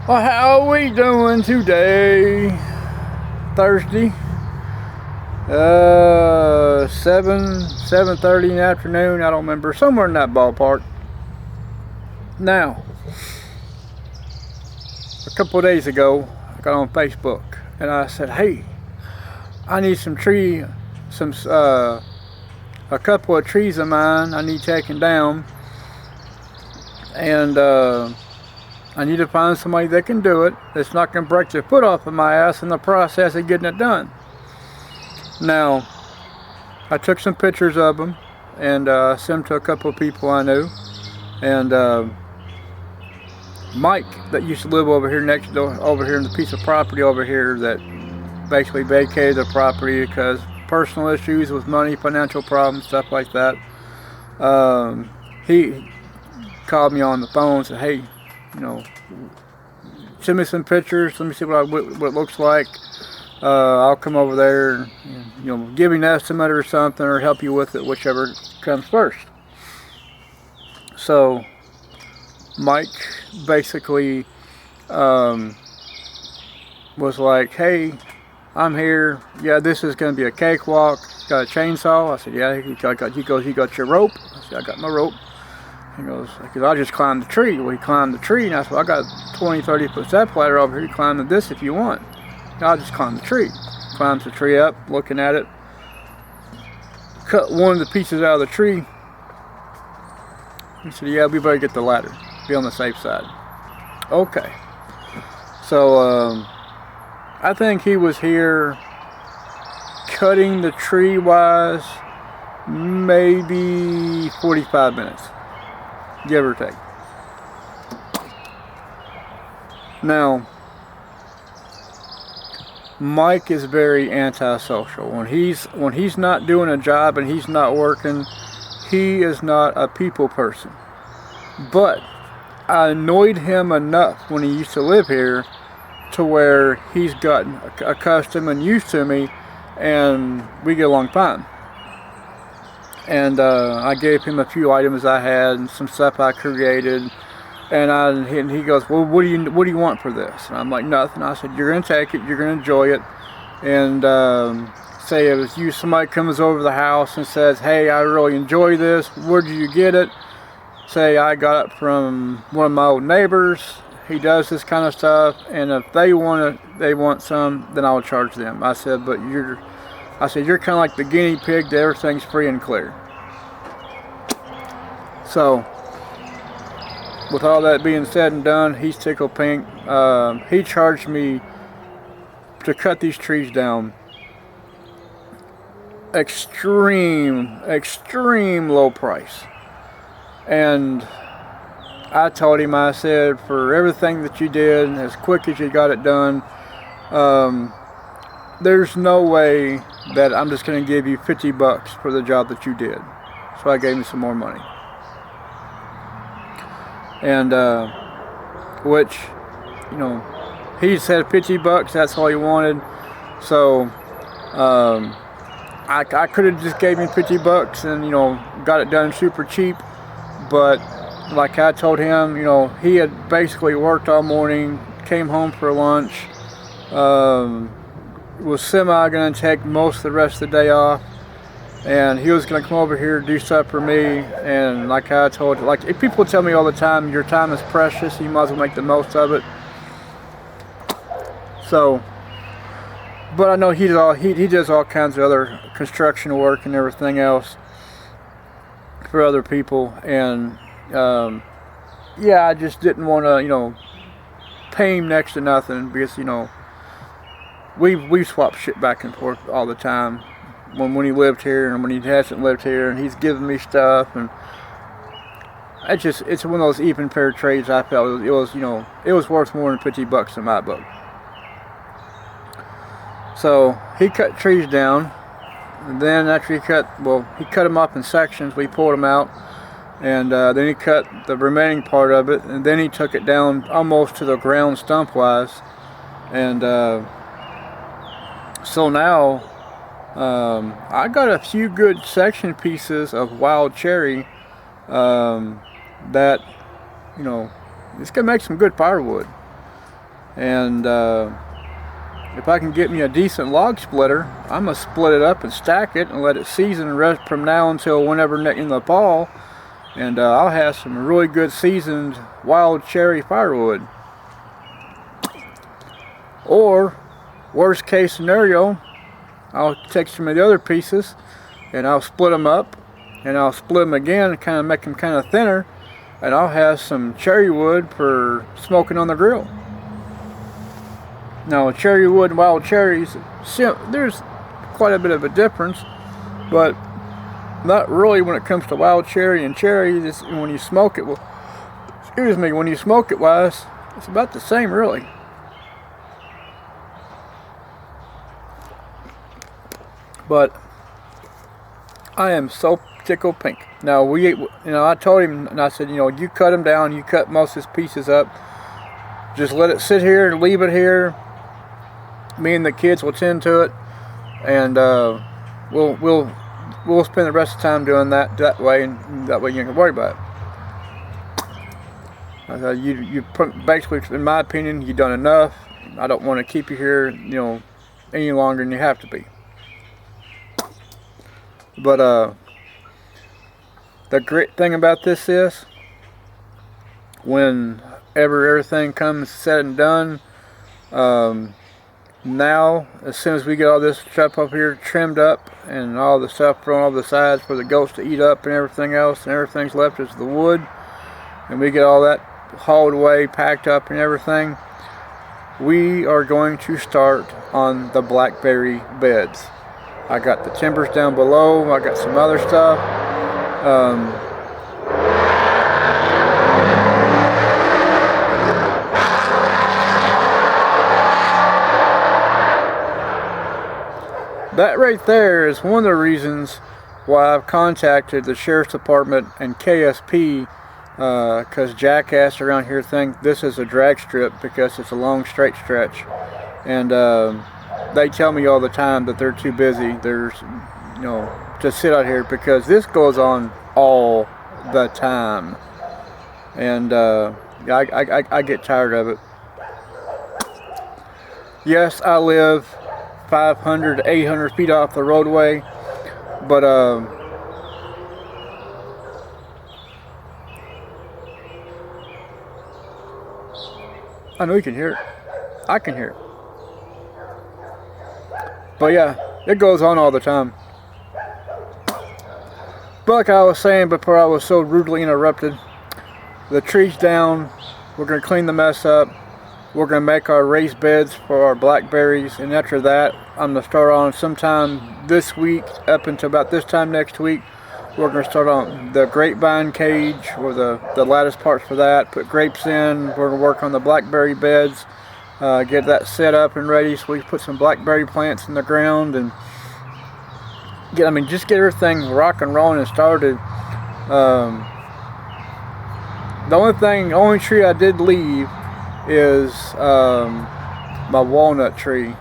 Well, how are we doing today? Thursday. 7:30 in the afternoon. I don't remember. Somewhere in that ballpark. Now, a couple of days ago, I got on Facebook and I said, "Hey, I need a couple of trees of mine I need taken down, and I need to find somebody that can do it. That's not going to break their foot off of my ass in the process of getting it done." Now, I took some pictures of them and sent them to a couple of people I knew, and Mike, that used to live over here next door, over here in the piece of property over here, that basically vacated the property because personal issues with money, financial problems, stuff like that. He called me on the phone and said, "Hey, send me some pictures. Let me see what it looks like. I'll come over there and give you an estimate or something, or help you with it, whichever comes first." So Mike basically was like, "Hey, I'm here. Yeah, this is going to be a cakewalk. Got a chainsaw?" I said, "Yeah." He goes, "You got your rope?" I said, "I got my rope." He goes, "Because I just climbed the tree." Well, he climbed the tree, and I said, "I got 20, 30-foot step ladder over here. You climb this if you want." I'll just climb the tree. Climbs the tree up, looking at it. Cut one of the pieces out of the tree. He said, "Yeah, we better get the ladder. Be on the safe side." Okay. So, I think he was here cutting the tree wise maybe 45 minutes. Give or take. Now, Mike is very antisocial. When he's not doing a job and he's not working, he is not a people person. But I annoyed him enough when he used to live here to where he's gotten accustomed and used to me, and we get along fine. And I gave him a few items I had and some stuff I created, and he goes, "Well, what do you want for this?" And I'm like, "Nothing." I said, "You're gonna take it, you're gonna enjoy it, and say it was somebody comes over to the house and says, 'Hey, I really enjoy this. Where did you get it?' Say I got it from one of my old neighbors. He does this kind of stuff, and if they want some, then I'll charge them." I said, "But you're kind of like the guinea pig that everything's free and clear." So, with all that being said and done, he's tickled pink. He charged me to cut these trees down extreme low price. And I told him, I said, "For everything that you did, as quick as you got it done, there's no way that I'm just going to give you $50 for the job that you did." So I gave him some more money. And, which, he said $50, that's all he wanted. So, I could have just gave him $50 and, got it done super cheap. But, like I told him, he had basically worked all morning, came home for lunch, was going to take most of the rest of the day off, and he was going to come over here and do stuff for me. And like I told, if people tell me all the time, your time is precious, you might as well make the most of it. So, but I know he does all kinds of other construction work and everything else for other people, and I just didn't want to pay him next to nothing, because we swap shit back and forth all the time when he lived here and when he hasn't lived here, and he's giving me stuff, and it's one of those even fair trades. I felt it was worth more than $50 in my book. So he cut trees down, and then after he cut them up in sections. We pulled them out, and then he cut the remaining part of it, and then he took it down almost to the ground stump wise. And so now I got a few good section pieces of wild cherry that it's gonna make some good firewood. And if I can get me a decent log splitter, I'm going to split it up and stack it and let it season rest from now until whenever in the fall. And I'll have some really good seasoned wild cherry firewood. Or, worst case scenario, I'll take some of the other pieces and I'll split them up and I'll split them again and kind of make them kind of thinner, and I'll have some cherry wood for smoking on the grill. Now, cherry wood and wild cherries, there's quite a bit of a difference, but not really when it comes to wild cherry and cherry. When you smoke it, when you smoke it wise, it's about the same really. But I am so tickled pink. Now I told him, and I said, you cut them down, you cut most of his pieces up, just let it sit here and leave it here. Me and the kids will tend to it, and we'll spend the rest of the time doing that way, and that way you can worry about it. You basically, in my opinion, you've done enough. I don't want to keep you here, any longer than you have to be. But the great thing about this is, whenever everything comes said and done, now, as soon as we get all this stuff up here trimmed up and all the stuff thrown over the sides for the goats to eat up and everything else, and everything's left is the wood, and we get all that hauled away, packed up and everything, we are going to start on the blackberry beds. I got the timbers down below, I got some other stuff. That right there is one of the reasons why I've contacted the Sheriff's Department and KSP, because jackass around here think this is a drag strip because it's a long straight stretch, and they tell me all the time that they're too busy. There's, to sit out here because this goes on all the time, and I get tired of it. Yes, I live 500 to 800 feet off the roadway, but I know you can hear it. I can hear it. But yeah, it goes on all the time. But like I was saying before I was so rudely interrupted, the tree's down. We're going to clean the mess up. We're going to make our raised beds for our blackberries, and after that, I'm going to start on sometime this week up until about this time next week. We're going to start on the grapevine cage, or the lattice parts for that, put grapes in. We're going to work on the blackberry beds, get that set up and ready so we can put some blackberry plants in the ground and just get everything rock and rolling and started. The only tree I did leave is my walnut tree,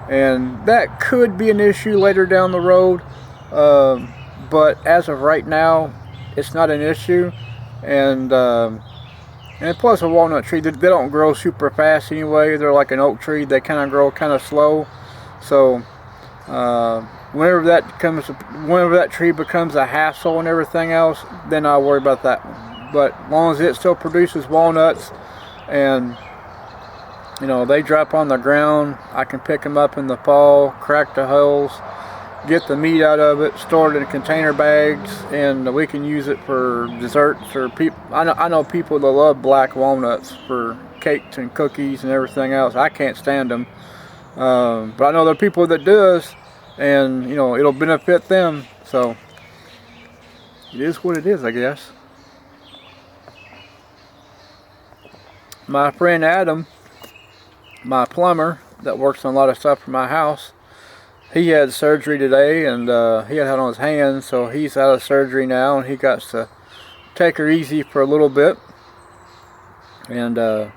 and that could be an issue later down the road, but as of right now it's not an issue. And plus a walnut tree, they don't grow super fast anyway. They're like an oak tree, they kind of grow kind of slow, so whenever that tree becomes a hassle and everything else, then I'll worry about that one. But as long as it still produces walnuts and they drop on the ground, I can pick them up in the fall, crack the hulls, get the meat out of it, store it in container bags, and we can use it for desserts or people. I know people that love black walnuts for cakes and cookies and everything else. I can't stand them, but I know there are people that does, and it'll benefit them. So it is what it is, I guess. My friend Adam, my plumber that works on a lot of stuff for my house, he had surgery today, and he had on his hand, so he's out of surgery now, and he got to take her easy for a little bit, and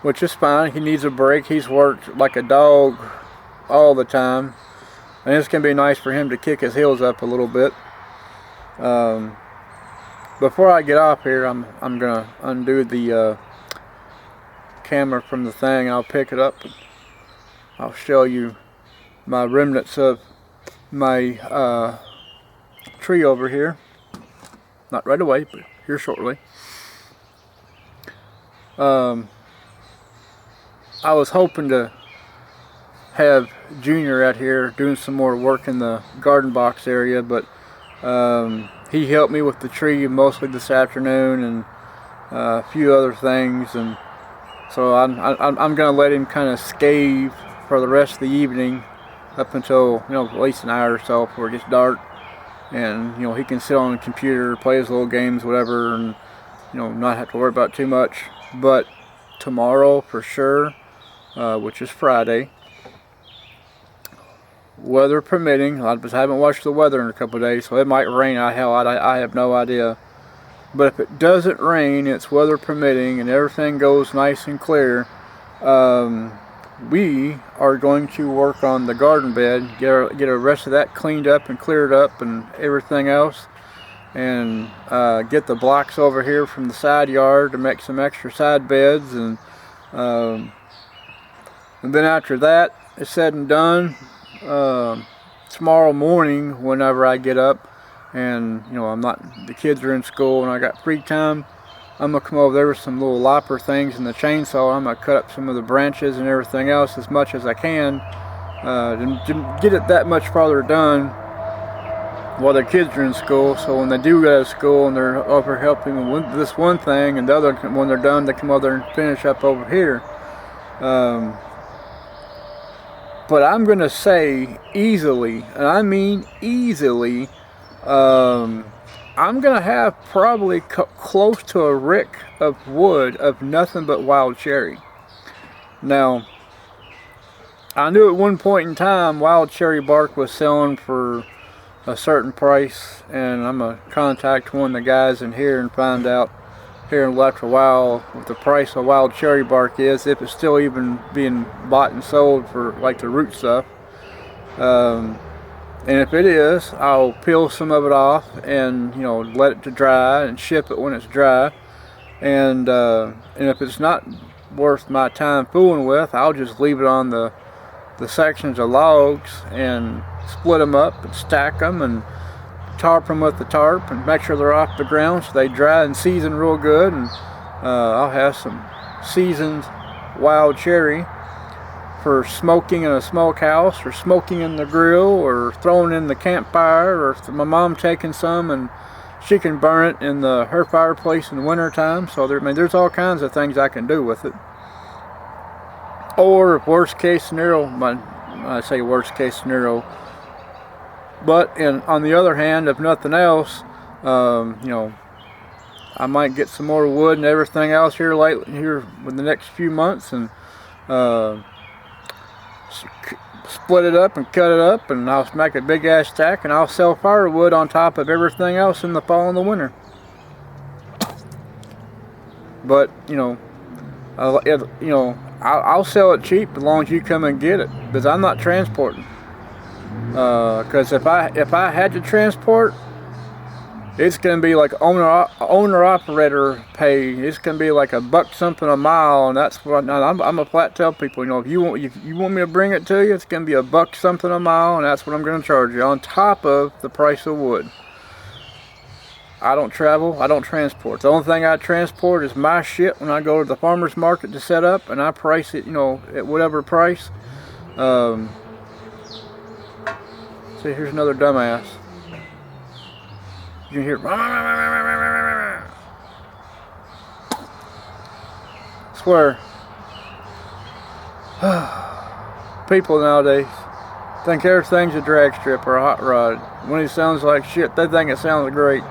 which is fine. He needs a break. He's worked like a dog all the time, and it's gonna be nice for him to kick his heels up a little bit. Before I get off here, I'm gonna undo the camera from the thing. I'll pick it up and I'll show you my remnants of my tree over here. Not right away, but here shortly. I was hoping to have Junior out here doing some more work in the garden box area, but he helped me with the tree mostly this afternoon and a few other things, and so I'm gonna let him kind of scave for the rest of the evening up until, you know, at least an hour or so before it gets dark, and, you know, he can sit on the computer, play his little games, whatever, and, you know, not have to worry about too much. But tomorrow for sure, which is Friday, weather permitting, I haven't watched the weather in a couple of days, so it might rain. I have no idea. But if it doesn't rain, it's weather permitting, and everything goes nice and clear, we are going to work on the garden bed, get the rest of that cleaned up and cleared up and everything else, and get the blocks over here from the side yard to make some extra side beds, and then after that is said and done, tomorrow morning whenever I get up and, you know, the kids are in school and I got free time, I'm going to come over there with some little lopper things and the chainsaw. I'm going to cut up some of the branches and everything else as much as I can to get it that much farther done while the kids are in school. So when they do go to school and they're over helping with this one thing, and the other, when they're done, they come over and finish up over here. But I'm going to say easily, and I mean easily, I'm going to have probably close to a rick of wood of nothing but wild cherry. Now, I knew at one point in time wild cherry bark was selling for a certain price, and I'm going to contact one of the guys in here and find out here in a while what the price of wild cherry bark is, if it's still even being bought and sold for like the root stuff. And if it is, I'll peel some of it off and, you know, let it to dry and ship it when it's dry. And if it's not worth my time fooling with, I'll just leave it on the sections of logs and split them up and stack them and tarp them with the tarp and make sure they're off the ground so they dry and season real good. And I'll have some seasoned wild cherry for smoking in a smokehouse, or smoking in the grill, or throwing in the campfire, or my mom taking some and she can burn it in her fireplace in the winter time. So there's all kinds of things I can do with it. Or worst case scenario, I say worst case scenario, but on the other hand, if nothing else, you know, I might get some more wood and everything else here with the next few months, and split it up and cut it up, and I'll make a big ass stack, and I'll sell firewood on top of everything else in the fall and the winter. But, you know, I'll sell it cheap as long as you come and get it, because I'm not transporting. Because if I had to transport, it's going to be like owner operator pay. It's going to be like $1 something a mile, and that's what I'm a flat tell people. You know, if you want me to bring it to you, it's going to be $1 something a mile, and that's what I'm going to charge you on top of the price of wood. I don't travel, I don't transport. The only thing I transport is my shit when I go to the farmer's market to set up, and I price it, you know, at whatever price. See, here's another dumbass. You can hear, swear. People nowadays think everything's a drag strip or a hot rod. When it sounds like shit, they think it sounds great.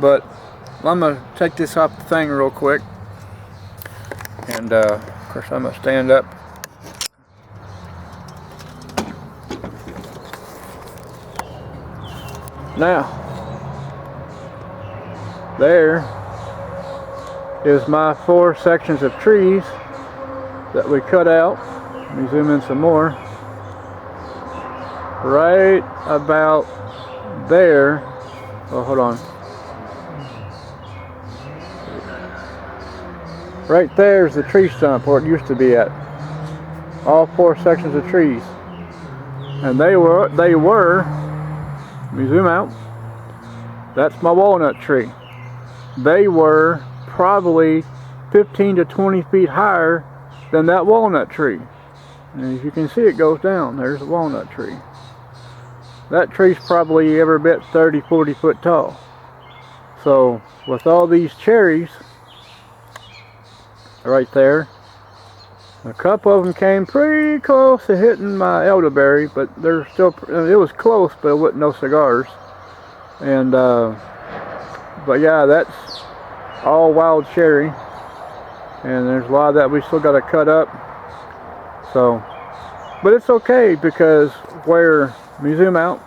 But I'm gonna take this off the thing real quick, and of course I'm gonna stand up. Now, there is my 4 sections of trees that we cut out. Let me zoom in some more. Right about there. Oh, hold on. Right there's the tree stump where it used to be at. All 4 sections of trees. And they were, let me zoom out. That's my walnut tree. They were probably 15 to 20 feet higher than that walnut tree. And as you can see, it goes down. There's the walnut tree. That tree's probably every bit 30, 40 foot tall. So with all these cherries right there, a couple of them came pretty close to hitting my elderberry, but they're still, it was close, but it wasn't no cigars. And but yeah, that's all wild cherry, and there's a lot of that we still got to cut up. So, but it's okay, because where, let me zoom out,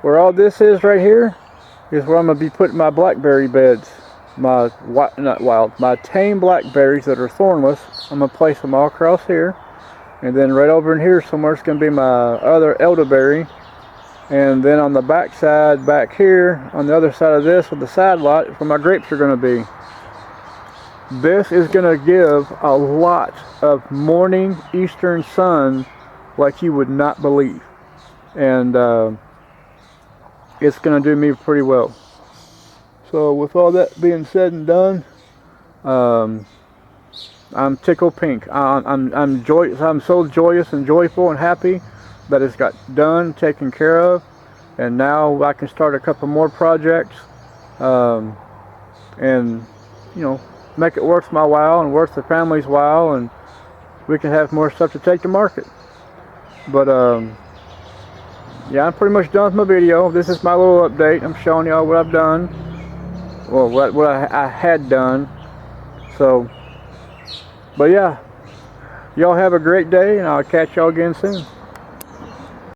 where all this is right here is where I'm going to be putting my blackberry beds. My my tame blackberries that are thornless. I'm going to place them all across here, and then right over in here somewhere is going to be my other elderberry, and then on the back side back here on the other side of this with the side lot is where my grapes are going to be. This is going to give a lot of morning eastern sun like you would not believe, and it's going to do me pretty well. So with all that being said and done, I'm tickled pink. I'm so joyous and joyful and happy that it's got done, taken care of, and now I can start a couple more projects, and you know, make it worth my while and worth the family's while, and we can have more stuff to take to market. But yeah, I'm pretty much done with my video. This is my little update. I'm showing y'all what I've done. Well, what I had done. So, but yeah, y'all have a great day, and I'll catch y'all again soon.